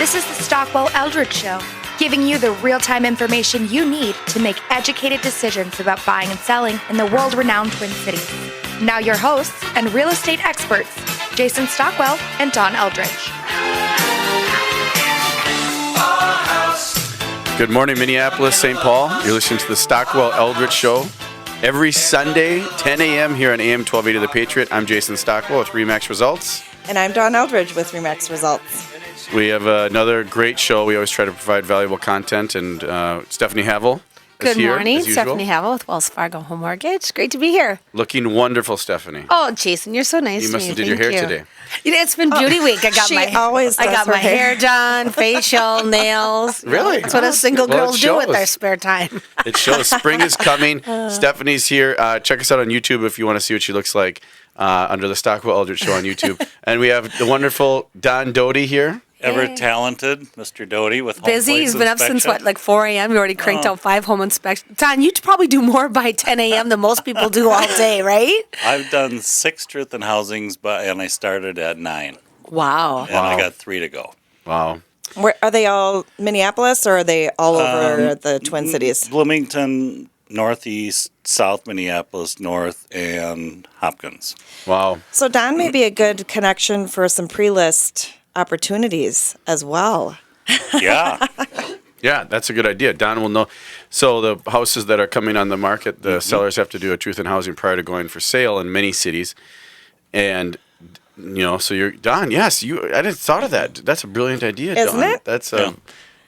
This is the Stockwell Eldridge Show, giving you the real-time information you need to make educated decisions about buying and selling in the world-renowned Twin Cities. Now your hosts and real estate experts, Jason Stockwell and Don Eldridge. Good morning, Minneapolis, St. Paul. You're listening to the Stockwell Eldridge Show. Every Sunday, 10 a.m. here on AM 1280 The Patriot. I'm Jason Stockwell with RE/MAX Results. And I'm Don Eldridge with RE/MAX Results. We have another great show. We always try to provide valuable content. And Stephanie Havel is here, Good morning, as usual. Stephanie Havel with Wells Fargo Home Mortgage. Great to be here. Looking wonderful, Stephanie. Oh, Jason, you're so nice You to must me. have did your Thank hair you. today. It's been beauty week. I got She my always I does got her my hair hair. done, facial, nails. Really? That's what us single Well, it girls do with shows. their spare time. It shows spring is coming. Stephanie's here. Check us out on YouTube if you want to see what she looks like under the Stockwell Eldridge Show on YouTube. And we have the wonderful Don Doty here. Ever talented, Mr. Doty with home Busy. place He's been up since inspection. like 4 a.m. We already cranked out 5 home inspections. Don, you probably do more by 10 a.m. than most people do all day, right? I've done 6 Truth in Housings, and I started at 9, Wow. and I got 3 to go. Wow. Where, are they all Minneapolis or are they all over the Twin Cities? Bloomington, Northeast, South Minneapolis, North, and Hopkins. Wow. So Don may be a good connection for some pre-list opportunities as well. Yeah, Yeah, that's a good idea. Don will know. So the houses that are coming on the market, the sellers have to do a truth in housing prior to going for sale in many cities. And, you know, so you're, Don, yes, I didn't thought of that. That's a brilliant idea, Isn't Don. it? That's a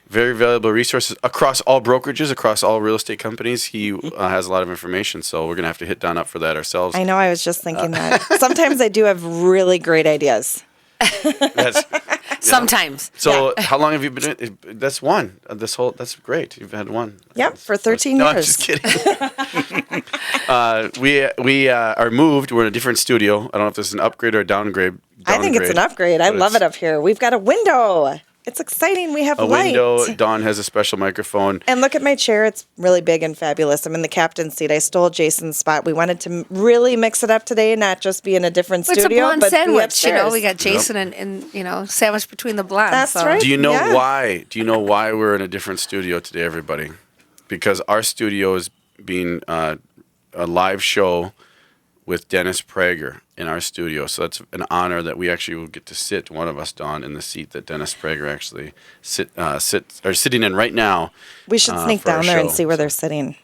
very valuable resource across all brokerages, across all real estate companies. He has a lot of information, so we're going to have to hit Don up for that ourselves. I know, I was just thinking that. Sometimes I do have really great ideas. That's, Sometimes. so how long have you been doing? That's one. That's great. You've had one. Yep, for 13 No, years. I'm just kidding. We are moved. We're in a different studio. I don't know if this is an upgrade or a downgrade. I think it's an upgrade. I but love it's it up here. We've got a window. It's exciting. We have A light. window. Dawn has a special microphone. And look at my chair. It's really big and fabulous. I'm in the captain's seat. I stole Jason's spot. We wanted to really mix it up today, not just be in a different It's a studio, blonde but be sandwich, you know. upstairs. We got Jason and sandwich between the blondes. That's so. right. Do you know Yeah. why? Do you know why we're in a different studio today, everybody? Because our studio is being a live show with Dennis Prager in our studio. So that's an honor that we actually will get to sit, one of us, Dawn, in the seat that Dennis Prager actually sitting in right now. We should sneak for our down there and show. see where they're sitting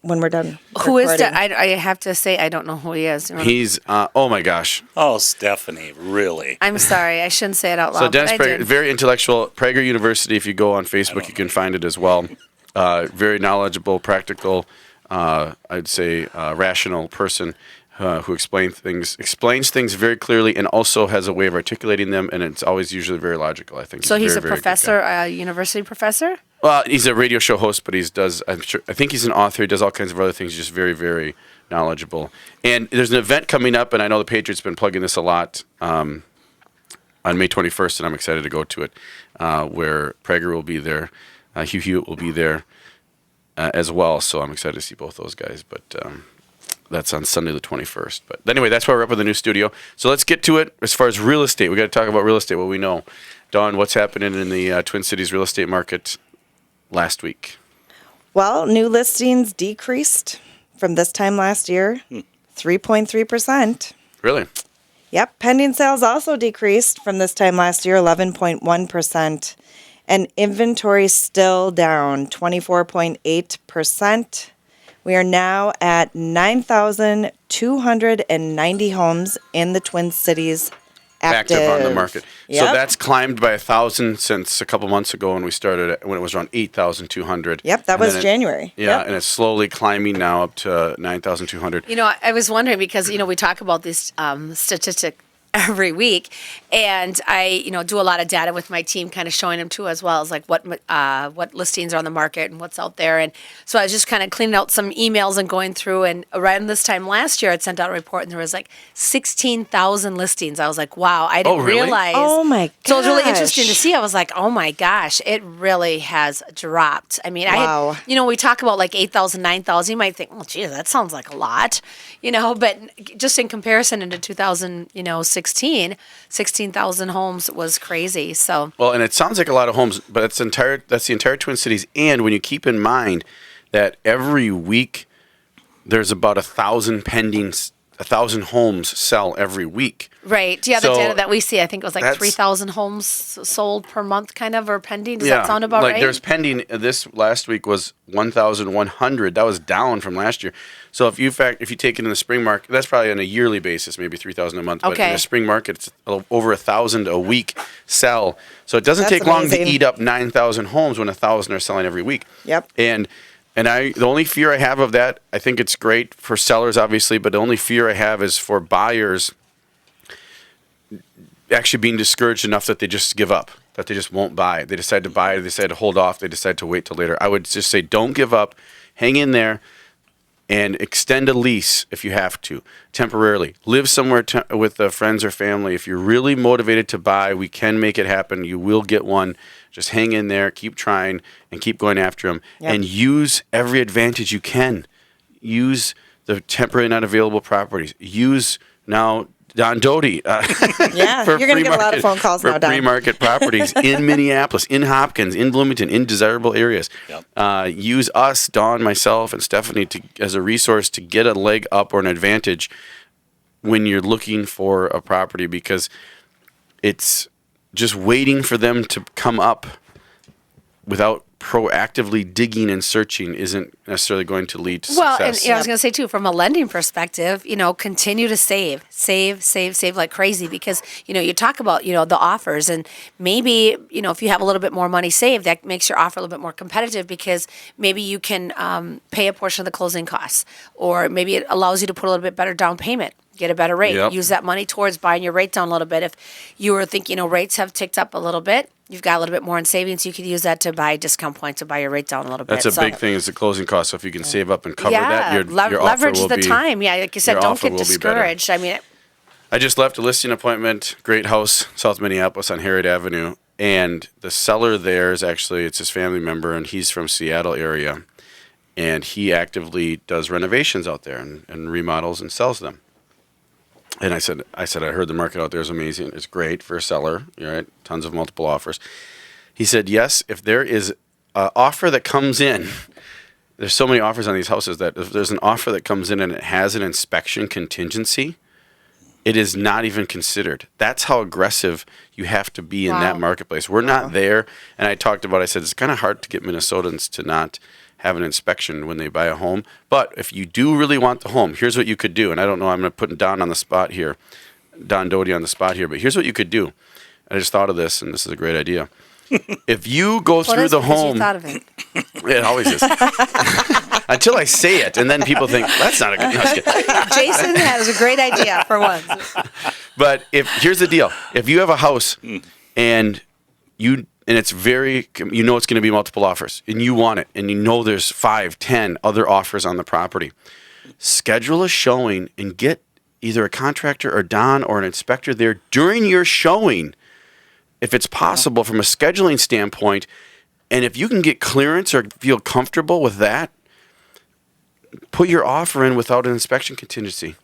when we're done. Who is recording. that? I have to say, I don't know who he is. He's, oh my gosh. Oh, Stephanie, really? I'm sorry. I shouldn't say it out loud. So Dennis but I Prager, did. very intellectual. Prager University, if you go on Facebook, you can find it as well. Very knowledgeable, practical, I'd say rational person who explains things very clearly and also has a way of articulating them, and it's always usually very logical, I think. So he's very, a very good professor, guy. a university professor? Well, he's a radio show host, but I think he's an author. He does all kinds of other things. He's just very, very knowledgeable. And there's an event coming up, and I know the Patriots been plugging this a lot on May 21st, and I'm excited to go to it, where Prager will be there. Hugh Hewitt will be there as well, so I'm excited to see both those guys. But that's on Sunday the 21st. But anyway, that's why we're up in the new studio. So let's get to it. As far as real estate, we got to talk about real estate, what we know. Dawn, what's happening in the Twin Cities real estate market last week? Well, new listings decreased from this time last year, 3.3%. Really? Yep. Pending sales also decreased from this time last year, 11.1%. And inventory still down 24.8%. We are now at 9,290 homes in the Twin Cities active. On the market. So Yep. that's climbed by 1,000 since a couple months ago when we started, when it was around 8,200. Yep, that And was then January. Yeah, Yep. and it's slowly climbing now up to 9,200. You know, I was wondering because, we talk about this statistic every week, and I, do a lot of data with my team, kind of showing them too, as well as like what listings are on the market and what's out there. And so I was just kind of cleaning out some emails and going through. And around this time last year, I'd sent out a report, and there was like 16,000 listings. I was like, wow, I didn't really? realize. Oh my gosh. So it was really interesting to see. I was like, oh my gosh, it really has dropped. I mean, Wow. we talk about like 8,000, 9,000. You might think, well, geez, that sounds like a lot, but just in comparison into 2016. 16,000 homes was crazy. So Well, and it sounds like a lot of homes, but that's the entire Twin Cities. And when you keep in mind that every week there's about 1,000 homes sell every week. right, yeah, the So data that we see, I think it was like that's- 3,000 homes sold per month, kind of, or pending. Does that sound about like right? there's pending. This last week was 1,100. That was down from last year. So if you take it in the spring market, that's probably on a yearly basis, maybe 3,000 a month. But in Okay. the spring market, it's over 1,000 a week sell. So it doesn't That's take long to amazing. eat up 9,000 homes when 1,000 are selling every week. Yep. And the only fear I have of that, I think it's great for sellers, obviously, but the only fear I have is for buyers actually being discouraged enough that they just give up, that they just won't buy. They decide to buy, they decide to hold off, they decide to wait till later. I would just say don't give up, hang in there, and extend a lease if you have to, temporarily. Live somewhere with friends or family. If you're really motivated to buy, we can make it happen. You will get one. Just hang in there, keep trying, and keep going after them. Yep. And use every advantage you can. Use the temporary not available properties. Use now Don Doty. Yeah, for you're going to free get a lot of market- phone calls for now, Don. free market properties in Minneapolis, in Hopkins, in Bloomington, in desirable areas. Yep. Use us, Dawn, myself, and Stephanie as a resource to get a leg up or an advantage when you're looking for a property, because it's just waiting for them to come up without proactively digging and searching isn't necessarily going to lead to Well, success. and I was going to say too, from a lending perspective, continue to save like crazy, because you talk about the offers, and maybe if you have a little bit more money saved, that makes your offer a little bit more competitive, because maybe you can pay a portion of the closing costs, or maybe it allows you to put a little bit better down payment. Get a better rate. Yep. Use that money towards buying your rate down a little bit. If you were thinking, rates have ticked up a little bit, you've got a little bit more in savings. You could use that to buy discount points to buy your rate down a little bit. That's a big thing, is the closing cost. So if you can save up and cover that, your offer leverage will the be, time. Yeah, like you said, your don't offer get will be better. discouraged. I mean, I just left a listing appointment, great house, South Minneapolis on Harriet Avenue. And the seller there it's his family member, and he's from Seattle area. And he actively does renovations out there and remodels and sells them. And I said, I heard the market out there is amazing. It's great for a seller, right? Tons of multiple offers. He said, yes, if there is an offer that comes in, there's so many offers on these houses that if there's an offer that comes in and it has an inspection contingency, it is not even considered. That's how aggressive you have to be in that marketplace. We're not there. And I said, it's kind of hard to get Minnesotans to not have an inspection when they buy a home. But if you do really want the home, here's what you could do. And I don't know, I'm going to put Don on the spot here, Don Doty on the spot here, but here's what you could do. I just thought of this, and this is a great idea. If you go through the home, you thought of it. it always is. Until I say it, and then people think, that's not a good, no, I was kidding. Jason has a great idea for once. But here's the deal. If you have a house and it's very, it's going to be multiple offers, and you want it, and there's 5, 10 other offers on the property, schedule a showing and get either a contractor or Don or an inspector there during your showing, if it's possible from a scheduling standpoint. And if you can get clearance or feel comfortable with that, put your offer in without an inspection contingency.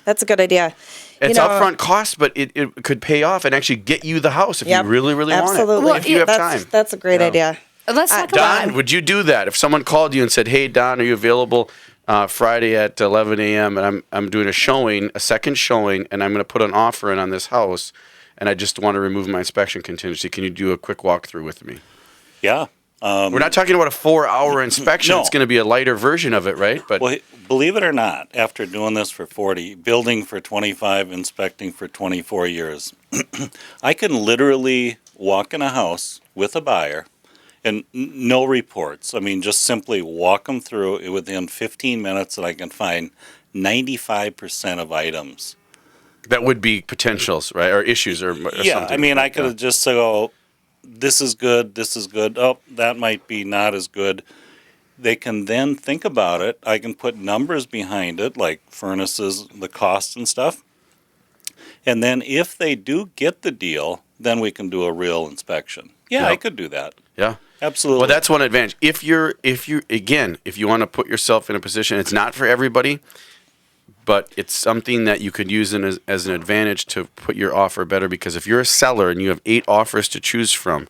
That's a good idea. It's upfront cost, but it could pay off and actually get you the house if you really, really want it. Absolutely. If you have time. That's a great idea. Let's talk about Don, would you do that? If someone called you and said, hey, Don, are you available Friday at 11 a.m. and I'm doing a second showing, and I'm going to put an offer in on this house, and I just want to remove my inspection contingency. Can you do a quick walkthrough with me? Yeah. We're not talking about a 4-hour inspection. No. It's going to be a lighter version of it, right? But Well, believe it or not, after doing this for 40, building for 25, inspecting for 24 years, I can literally walk in a house with a buyer and no reports. I mean, just simply walk them through it within 15 minutes, and I can find 95% of items. that would be potentials, right? Or issues or Yeah, something. I mean, I could have just go, this is good, this is good. Oh, that might be not as good. They can then think about it. I can put numbers behind it, like furnaces, the cost and stuff. And then if they do get the deal, then we can do a real inspection. Yeah, I Yep. could do that. Yeah. Absolutely. Well, that's one advantage. If you want to put yourself in a position, it's not for everybody. but it's something that you could use as an advantage to put your offer better, because if you're a seller and you have 8 offers to choose from,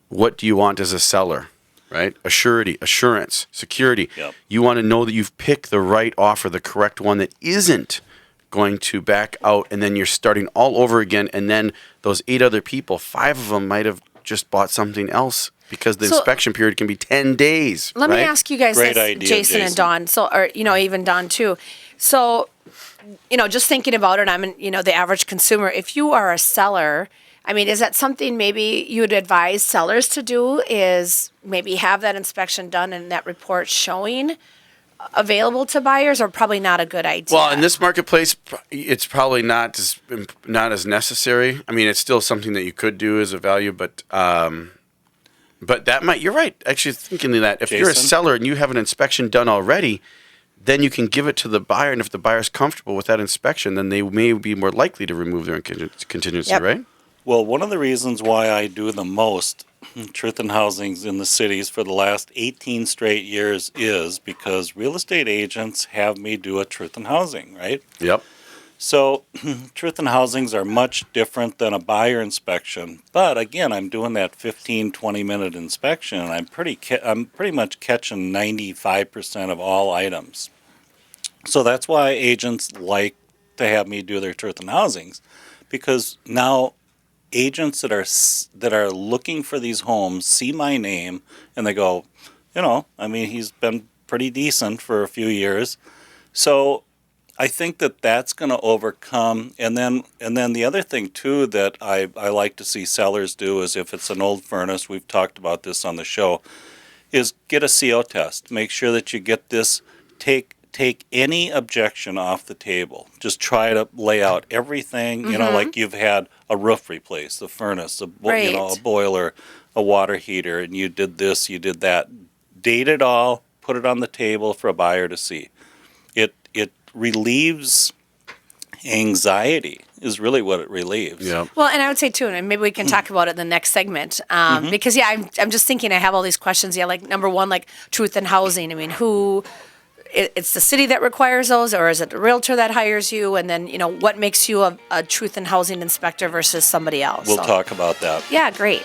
what do you want as a seller, right? Assurance, security. Yep. You want to know that you've picked the right offer, the correct one that isn't going to back out, and then you're starting all over again, and then those 8 other people, 5 of them might have just bought something else, because the inspection period can be 10 days. Let me ask you guys Great this, idea, Jason and Dawn. So, or even Dawn too. So, just thinking about it, I'm the average consumer. If you are a seller, I mean, is that something maybe you would advise sellers to do? Is maybe have that inspection done and that report showing available to buyers, or probably not a good idea? Well, in this marketplace, it's probably not as necessary. I mean, it's still something that you could do as a value, but that might. You're right. Actually, thinking of that, if you're a Jason? seller and you have an inspection done already, then you can give it to the buyer, and if the buyer's comfortable with that inspection, then they may be more likely to remove their contingency, Yep. right? Well, one of the reasons why I do the most truth in housings in the cities for the last 18 straight years is because real estate agents have me do a truth in housing, right? Yep. So truth in housings are much different than a buyer inspection. But again, I'm doing that 15, 20-minute inspection, and I'm pretty much catching 95% of all items. So that's why agents like to have me do their truth in housings, because now agents that are looking for these homes see my name and they go, he's been pretty decent for a few years. So I think that's going to overcome. And then the other thing too that I like to see sellers do is, if it's an old furnace, we've talked about this on the show, is get a CO test. Make sure that you get this. Take any objection off the table. Just try to lay out everything, like you've had a roof replaced, a furnace, a boiler, a water heater, and you did this, you did that. Date it all, put it on the table for a buyer to see. It relieves anxiety, is really what it relieves. Yeah. Well, and I would say too, and maybe we can talk about it in the next segment, because I'm just thinking, I have all these questions. Yeah, like number one, like truth in housing. I mean, it's the city that requires those, or is it the realtor that hires you? And then, what makes you a truth in housing inspector versus somebody else? We'll talk about that. Yeah, great.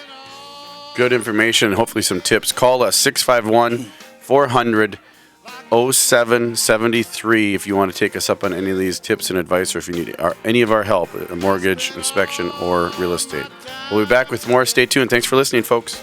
Good information and hopefully some tips. Call us 651-400-0773 if you want to take us up on any of these tips and advice, or if you need any of our help, a mortgage, inspection, or real estate. We'll be back with more. Stay tuned. Thanks for listening, folks.